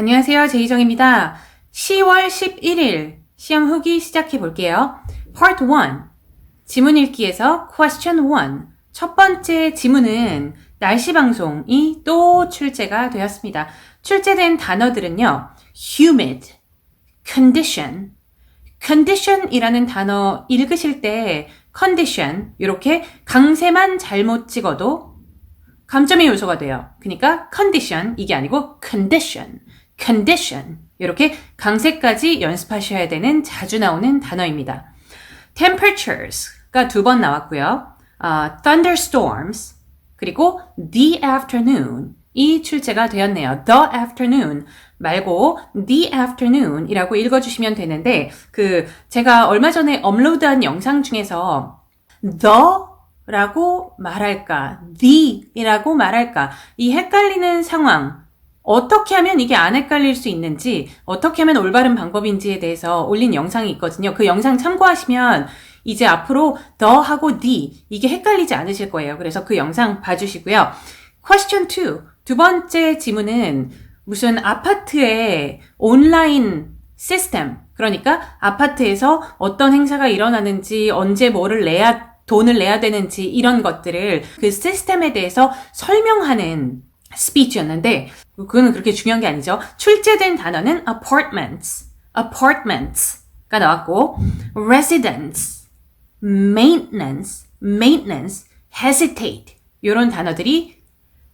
안녕하세요. 제이정입니다. 10월 11일 시험 후기 시작해 볼게요. Part 1 지문 읽기에서 Question 1 첫 번째 지문은 날씨 방송이 또 출제가 되었습니다. 출제된 단어들은요. humid, condition, condition이라는 단어 읽으실 때 condition 이렇게 강세만 잘못 찍어도 감점의 요소가 돼요. 그러니까 condition 이게 아니고 condition, condition 이렇게 강세까지 연습하셔야 되는 자주 나오는 단어입니다. temperatures가 2번 나왔고요. thunderstorms 그리고 the afternoon 이 출제가 되었네요. the afternoon 말고 the afternoon 이라고 읽어주시면 되는데 제가 얼마 전에 업로드한 영상 중에서 the 라고 말할까, the 이라고 말할까 이 헷갈리는 상황 어떻게 하면 이게 안 헷갈릴 수 있는지 어떻게 하면 올바른 방법인지에 대해서 올린 영상이 있거든요. 그 영상 참고하시면 이제 앞으로 the하고 the 이게 헷갈리지 않으실 거예요. 그래서 그 영상 봐주시고요. Question 2 두 번째 지문은 무슨 아파트의 온라인 시스템 그러니까 아파트에서 어떤 행사가 일어나는지 언제 돈을 내야 되는지 이런 것들을 그 시스템에 대해서 설명하는 스피치였는데 그거는 그렇게 중요한 게 아니죠. 출제된 단어는 apartments가 나왔고 residence, maintenance, hesitate 이런 단어들이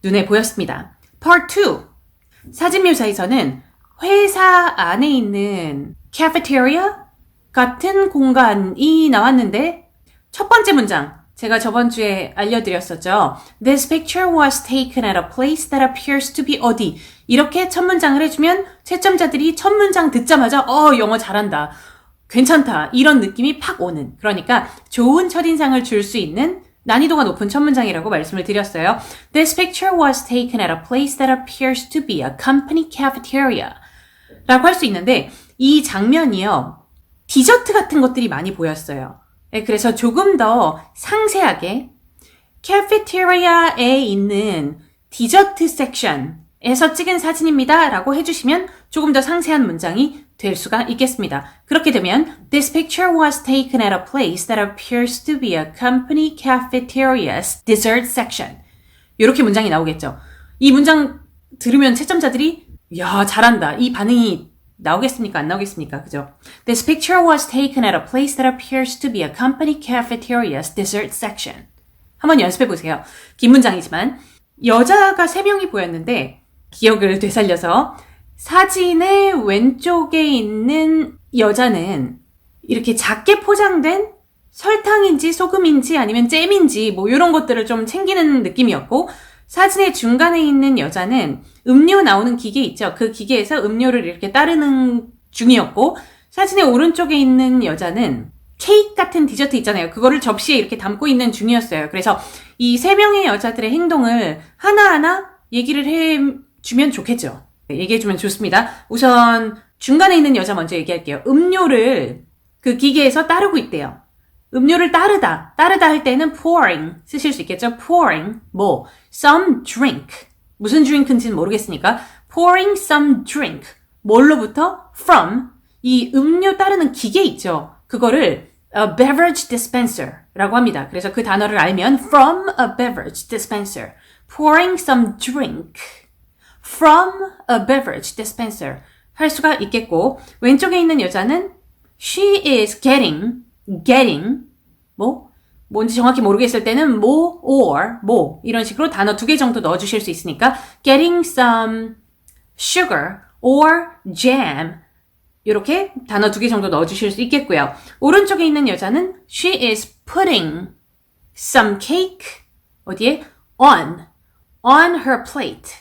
눈에 보였습니다. Part 2 사진 묘사에서는 회사 안에 있는 cafeteria 같은 공간이 나왔는데 첫 번째 문장, 제가 저번 주에 알려드렸었죠. This picture was taken at a place that appears to be 어디. 이렇게 첫 문장을 해주면 채점자들이 첫 문장 듣자마자 영어 잘한다. 괜찮다. 이런 느낌이 팍 오는. 그러니까 좋은 첫인상을 줄 수 있는 난이도가 높은 첫 문장이라고 말씀을 드렸어요. This picture was taken at a place that appears to be a company cafeteria. 라고 할 수 있는데 이 장면이요. 디저트 같은 것들이 많이 보였어요. 그래서 조금 더 상세하게 카페테리아에 있는 디저트 섹션에서 찍은 사진입니다 라고 해주시면 조금 더 상세한 문장이 될 수가 있겠습니다. 그렇게 되면 This picture was taken at a place that appears to be a company cafeteria's dessert section. 이렇게 문장이 나오겠죠. 이 문장 들으면 채점자들이 야 잘한다. 이 반응이 나오겠습니까? 안 나오겠습니까? 그죠? This picture was taken at a place that appears to be a company cafeteria's dessert section. 한번 연습해 보세요. 긴 문장이지만 여자가 3명이 보였는데 기억을 되살려서 사진의 왼쪽에 있는 여자는 이렇게 작게 포장된 설탕인지 소금인지 아니면 잼인지 뭐 이런 것들을 좀 챙기는 느낌이었고 사진의 중간에 있는 여자는 음료 나오는 기계 있죠. 그 기계에서 음료를 이렇게 따르는 중이었고 사진의 오른쪽에 있는 여자는 케이크 같은 디저트 있잖아요. 그거를 접시에 이렇게 담고 있는 중이었어요. 그래서 이 3명의 여자들의 행동을 하나하나 얘기를 해주면 좋겠죠. 얘기해주면 좋습니다. 우선 중간에 있는 여자 먼저 얘기할게요. 음료를 그 기계에서 따르고 있대요. 음료를 따르다 할 때는 pouring 쓰실 수 있겠죠. pouring some drink 무슨 drink인지는 모르겠으니까 pouring some drink 뭘로부터 from 이 음료 따르는 기계 있죠. 그거를 a beverage dispenser라고 합니다. 그래서 그 단어를 알면 from a beverage dispenser pouring some drink from a beverage dispenser 할 수가 있겠고 왼쪽에 있는 여자는 she is getting 뭔지 정확히 모르겠을 때는 or 이런 식으로 단어 2개 정도 넣어주실 수 있으니까 getting some sugar or jam 이렇게 단어 2개 정도 넣어주실 수 있겠고요. 오른쪽에 있는 여자는 she is putting some cake 어디에? on her plate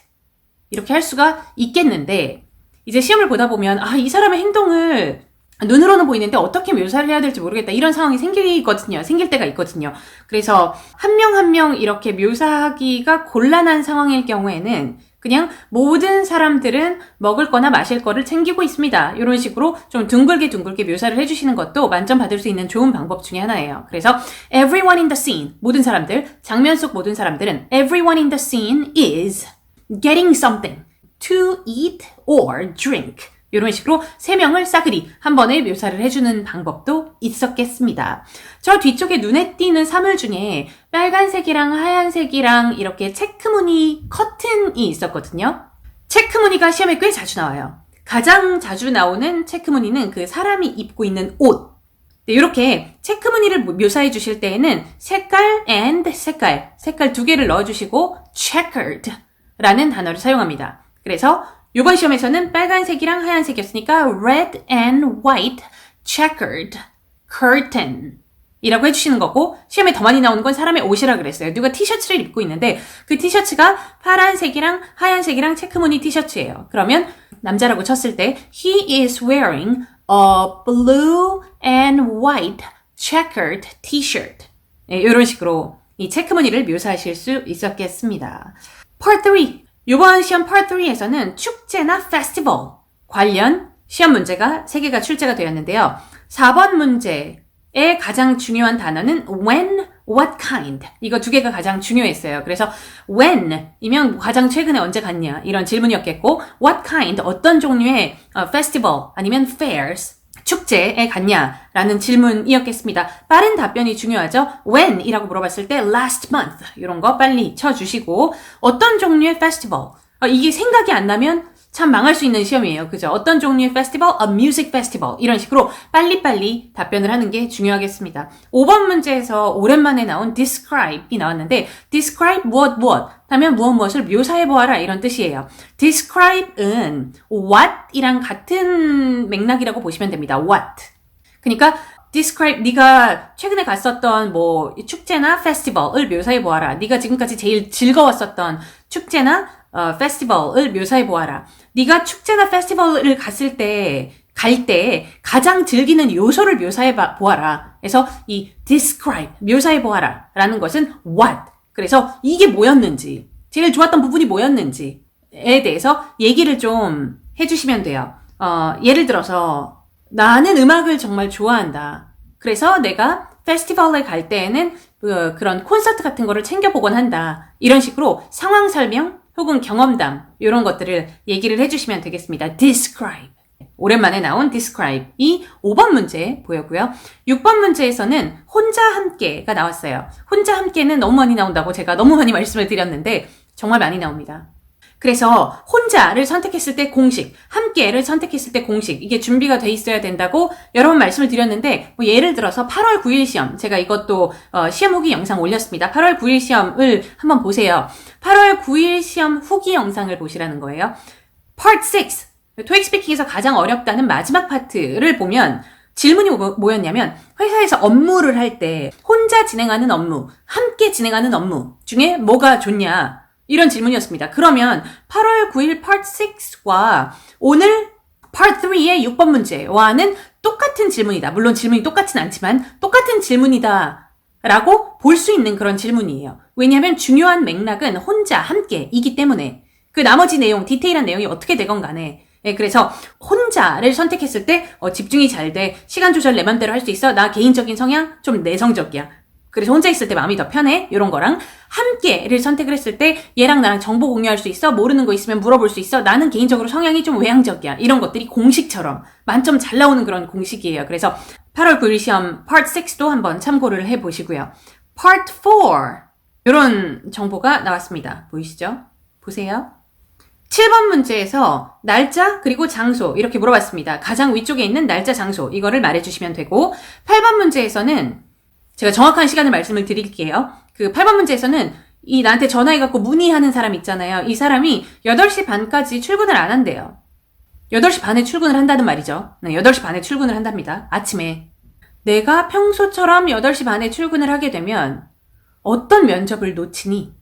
이렇게 할 수가 있겠는데 이제 시험을 보다 보면 이 사람의 행동을 눈으로는 보이는데 어떻게 묘사를 해야 될지 모르겠다. 이런 상황이 생길 때가 있거든요. 그래서 한 명 한 명 이렇게 묘사하기가 곤란한 상황일 경우에는 그냥 모든 사람들은 먹을 거나 마실 거를 챙기고 있습니다. 이런 식으로 좀 둥글게 묘사를 해주시는 것도 만점 받을 수 있는 좋은 방법 중에 하나예요. 그래서 everyone in the scene, 모든 사람들, 장면 속 모든 사람들은 everyone in the scene is getting something to eat or drink. 이런 식으로 세 명을 싸그리 한 번에 묘사를 해주는 방법도 있었겠습니다. 저 뒤쪽에 눈에 띄는 사물 중에 빨간색이랑 하얀색이랑 이렇게 체크무늬 커튼이 있었거든요. 체크무늬가 시험에 꽤 자주 나와요. 가장 자주 나오는 체크무늬는 그 사람이 입고 있는 옷. 이렇게 체크무늬를 묘사해 주실 때에는 색깔 and 색깔 두 개를 넣어주시고 checkered 라는 단어를 사용합니다. 그래서 이번 시험에서는 빨간색이랑 하얀색이었으니까 red and white checkered curtain 이라고 해주시는 거고 시험에 더 많이 나오는 건 사람의 옷이라 그랬어요. 누가 티셔츠를 입고 있는데 그 티셔츠가 파란색이랑 하얀색이랑 체크무늬 티셔츠예요. 그러면 남자라고 쳤을 때 he is wearing a blue and white checkered t-shirt. 네, 이런 식으로 이 체크무늬를 묘사하실 수 있었겠습니다. Part 3. 이번 시험 Part 3에서는 축제나 페스티벌 관련 시험 문제가 3개가 출제가 되었는데요. 4번 문제의 가장 중요한 단어는 when, what kind. 이거 두 개가 가장 중요했어요. 그래서 when이면 가장 최근에 언제 갔냐 이런 질문이었겠고 what kind, 어떤 종류의 festival 아니면 fairs, 축제에 갔냐라는 질문이었겠습니다. 빠른 답변이 중요하죠. when이라고 물어봤을 때 last month 이런 거 빨리 쳐주시고 어떤 종류의 festival 이게 생각이 안 나면 참 망할 수 있는 시험이에요. 그죠? 어떤 종류의 festival? A music festival. 이런 식으로 빨리빨리 답변을 하는 게 중요하겠습니다. 5번 문제에서 오랜만에 나온 describe이 나왔는데 describe 무엇 하면 무엇을 묘사해보아라 이런 뜻이에요. describe은 what이랑 같은 맥락이라고 보시면 됩니다. what. 그러니까 describe 네가 최근에 갔었던 뭐 축제나 페스티벌을 묘사해보아라. 네가 지금까지 제일 즐거웠었던 축제나 페스티벌을 묘사해보아라. 네가 축제나 페스티벌을 갈 때 가장 즐기는 요소를 묘사해보아라. 그래서 이 describe, 묘사해보아라 라는 것은 what. 그래서 이게 뭐였는지, 제일 좋았던 부분이 뭐였는지에 대해서 얘기를 좀 해주시면 돼요. 예를 들어서 나는 음악을 정말 좋아한다. 그래서 내가 페스티벌에 갈 때에는 그런 콘서트 같은 거를 챙겨보곤 한다. 이런 식으로 상황 설명 혹은 경험담 이런 것들을 얘기를 해주시면 되겠습니다. describe. 오랜만에 나온 describe이 5번 문제 보였고요. 6번 문제에서는 혼자 함께가 나왔어요. 혼자 함께는 너무 많이 나온다고 제가 너무 많이 말씀을 드렸는데 정말 많이 나옵니다. 그래서 혼자를 선택했을 때 공식, 함께를 선택했을 때 공식 이게 준비가 돼 있어야 된다고 여러 번 말씀을 드렸는데 뭐 예를 들어서 8월 9일 시험 제가 이것도 시험 후기 영상 올렸습니다. 8월 9일 시험을 한번 보세요. 8월 9일 시험 후기 영상을 보시라는 거예요. Part 6, 토익 스피킹에서 가장 어렵다는 마지막 파트를 보면 질문이 뭐였냐면 회사에서 업무를 할 때 혼자 진행하는 업무, 함께 진행하는 업무 중에 뭐가 좋냐 이런 질문이었습니다. 그러면 8월 9일 Part 6과 오늘 Part 3의 6번 문제와는 똑같은 질문이다. 물론 질문이 똑같진 않지만 똑같은 질문이다 라고 볼 수 있는 그런 질문이에요. 왜냐하면 중요한 맥락은 혼자, 함께이기 때문에 그 나머지 내용, 디테일한 내용이 어떻게 되건 간에 그래서 혼자를 선택했을 때 집중이 잘 돼. 시간 조절 내 맘대로 할 수 있어. 나 개인적인 성향 좀 내성적이야. 그래서 혼자 있을 때 마음이 더 편해. 이런 거랑 함께를 선택을 했을 때 얘랑 나랑 정보 공유할 수 있어. 모르는 거 있으면 물어볼 수 있어. 나는 개인적으로 성향이 좀 외향적이야. 이런 것들이 공식처럼 만점 잘 나오는 그런 공식이에요. 그래서 8월 9일 시험 Part 6도 한번 참고를 해보시고요. Part 4 이런 정보가 나왔습니다. 보이시죠? 보세요. 7번 문제에서 날짜 그리고 장소 이렇게 물어봤습니다. 가장 위쪽에 있는 날짜 장소 이거를 말해주시면 되고 8번 문제에서는 제가 정확한 시간을 말씀을 드릴게요. 그 8번 문제에서는 나한테 전화해갖고 문의하는 사람 있잖아요. 이 사람이 8시 반까지 출근을 안 한대요. 8시 반에 출근을 한다는 말이죠. 8시 반에 출근을 한답니다. 아침에. 내가 평소처럼 8시 반에 출근을 하게 되면 어떤 면접을 놓치니?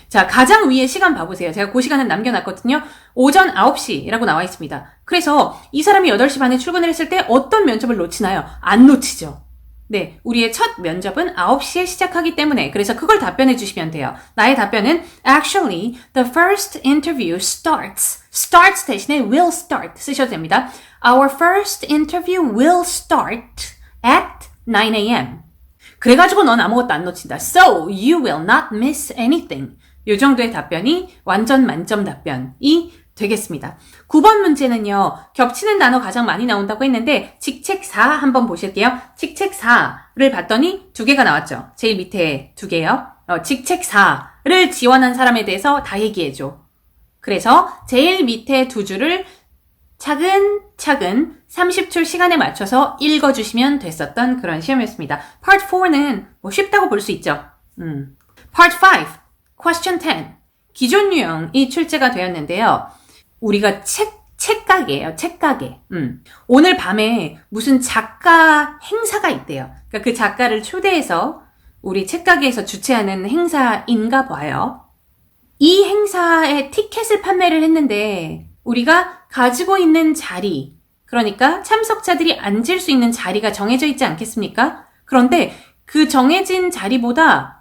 자, 가장 위에 시간 봐보세요. 제가 그 시간은 남겨놨거든요. 오전 9시라고 나와 있습니다. 그래서 이 사람이 8시 반에 출근을 했을 때 어떤 면접을 놓치나요? 안 놓치죠. 네, 우리의 첫 면접은 9시에 시작하기 때문에 그래서 그걸 답변해 주시면 돼요. 나의 답변은 Actually, the first interview starts 대신에 will start 쓰셔도 됩니다. Our first interview will start at 9 a.m. 그래가지고 넌 아무것도 안 놓친다. So, you will not miss anything. 이 정도의 답변이 완전 만점 답변이 되겠습니다. 9번 문제는요. 겹치는 단어 가장 많이 나온다고 했는데 직책4 한번 보실게요. 직책4를 봤더니 두 개가 나왔죠. 제일 밑에 두 개요. 직책4를 지원한 사람에 대해서 다 얘기해줘. 그래서 제일 밑에 두 줄을 차근차근 30초 시간에 맞춰서 읽어주시면 됐었던 그런 시험이었습니다. Part 4는 뭐 쉽다고 볼 수 있죠. Part 5, Question 10. 기존 유형이 출제가 되었는데요. 우리가 책가게예요. 책가게. 오늘 밤에 무슨 작가 행사가 있대요. 그러니까 그 작가를 초대해서 우리 책가게에서 주최하는 행사인가 봐요. 이 행사에 티켓을 판매를 했는데 우리가 가지고 있는 자리, 그러니까 참석자들이 앉을 수 있는 자리가 정해져 있지 않겠습니까? 그런데 그 정해진 자리보다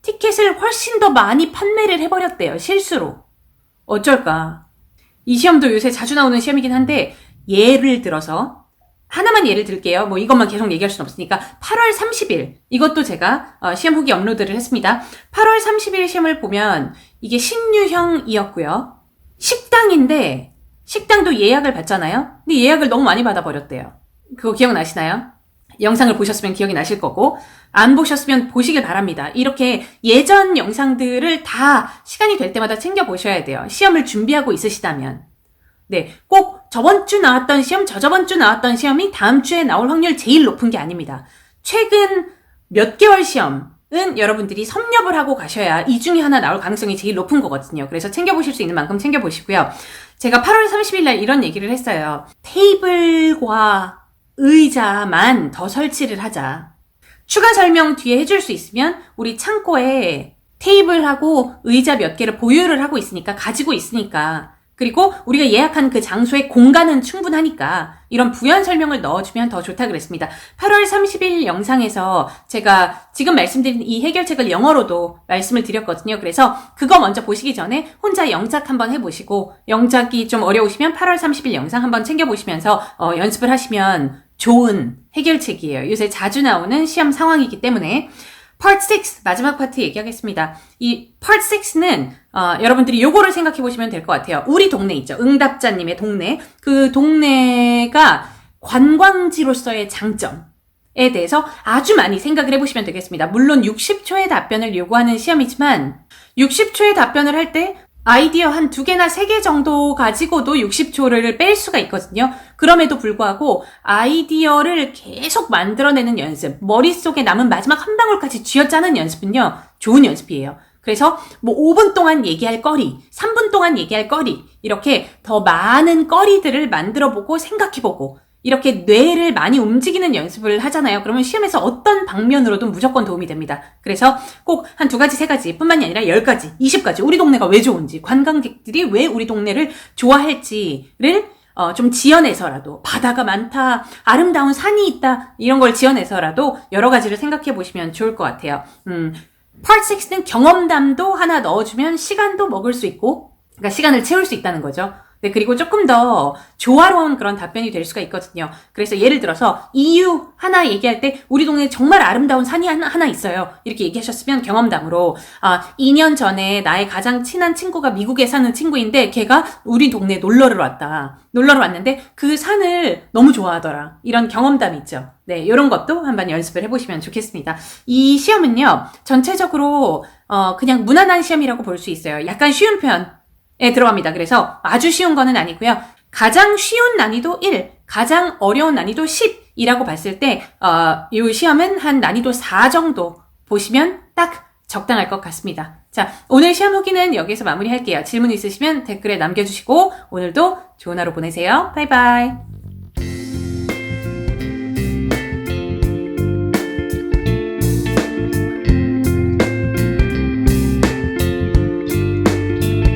티켓을 훨씬 더 많이 판매를 해버렸대요. 실수로. 어쩔까? 이 시험도 요새 자주 나오는 시험이긴 한데 예를 들어서 하나만 예를 들게요. 뭐 이것만 계속 얘기할 수는 없으니까 8월 30일 이것도 제가 시험 후기 업로드를 했습니다. 8월 30일 시험을 보면 이게 신유형이었고요. 식당인데 식당도 예약을 받잖아요. 근데 예약을 너무 많이 받아버렸대요. 그거 기억나시나요? 영상을 보셨으면 기억이 나실 거고 안 보셨으면 보시길 바랍니다. 이렇게 예전 영상들을 다 시간이 될 때마다 챙겨보셔야 돼요. 시험을 준비하고 있으시다면. 네, 꼭 저번 주 나왔던 시험, 저저번 주 나왔던 시험이 다음 주에 나올 확률 제일 높은 게 아닙니다. 최근 몇 개월 시험은 여러분들이 섭렵을 하고 가셔야 이 중에 하나 나올 가능성이 제일 높은 거거든요. 그래서 챙겨보실 수 있는 만큼 챙겨보시고요. 제가 8월 30일 날 이런 얘기를 했어요. 테이블과 의자만 더 설치를 하자. 추가 설명 뒤에 해줄 수 있으면 우리 창고에 테이블하고 의자 몇 개를 보유를 하고 있으니까, 가지고 있으니까, 그리고 우리가 예약한 그 장소의 공간은 충분하니까 이런 부연 설명을 넣어주면 더 좋다 그랬습니다. 8월 30일 영상에서 제가 지금 말씀드린 이 해결책을 영어로도 말씀을 드렸거든요. 그래서 그거 먼저 보시기 전에 혼자 영작 한번 해보시고, 영작이 좀 어려우시면 8월 30일 영상 한번 챙겨보시면서 연습을 하시면 좋은 해결책이에요. 요새 자주 나오는 시험 상황이기 때문에. Part 6, 마지막 파트 얘기하겠습니다. 이 Part 6는 여러분들이 요거를 생각해 보시면 될 것 같아요. 우리 동네 있죠. 응답자님의 동네. 그 동네가 관광지로서의 장점에 대해서 아주 많이 생각을 해보시면 되겠습니다. 물론 60초의 답변을 요구하는 시험이지만 60초의 답변을 할 때 아이디어 한 2개나 3개 정도 가지고도 60초를 뺄 수가 있거든요. 그럼에도 불구하고 아이디어를 계속 만들어내는 연습, 머릿속에 남은 마지막 한 방울까지 쥐어짜는 연습은요, 좋은 연습이에요. 그래서 뭐 5분 동안 얘기할 거리, 3분 동안 얘기할 거리, 이렇게 더 많은 거리들을 만들어보고 생각해보고 이렇게 뇌를 많이 움직이는 연습을 하잖아요. 그러면 시험에서 어떤 방면으로든 무조건 도움이 됩니다. 그래서 꼭 한 2가지, 3가지 뿐만이 아니라 10가지, 20가지 우리 동네가 왜 좋은지, 관광객들이 왜 우리 동네를 좋아할지를 좀 지어내서라도, 바다가 많다, 아름다운 산이 있다, 이런 걸 지어내서라도 여러 가지를 생각해 보시면 좋을 것 같아요. Part 6는 경험담도 하나 넣어주면 시간도 먹을 수 있고, 그러니까 시간을 채울 수 있다는 거죠. 네, 그리고 조금 더 조화로운 그런 답변이 될 수가 있거든요. 그래서 예를 들어서 이유 하나 얘기할 때 우리 동네에 정말 아름다운 산이 하나 있어요. 이렇게 얘기하셨으면 경험담으로 2년 전에 나의 가장 친한 친구가 미국에 사는 친구인데 걔가 우리 동네에 놀러를 왔는데 그 산을 너무 좋아하더라. 이런 경험담이 있죠. 네, 이런 것도 한번 연습을 해보시면 좋겠습니다. 이 시험은요, 전체적으로 그냥 무난한 시험이라고 볼 수 있어요. 약간 쉬운 편에 들어갑니다. 그래서 아주 쉬운 거는 아니고요. 가장 쉬운 난이도 1, 가장 어려운 난이도 10이라고 봤을 때 이 시험은 한 난이도 4 정도 보시면 딱 적당할 것 같습니다. 자, 오늘 시험 후기는 여기서 마무리할게요. 질문 있으시면 댓글에 남겨주시고 오늘도 좋은 하루 보내세요. 바이바이.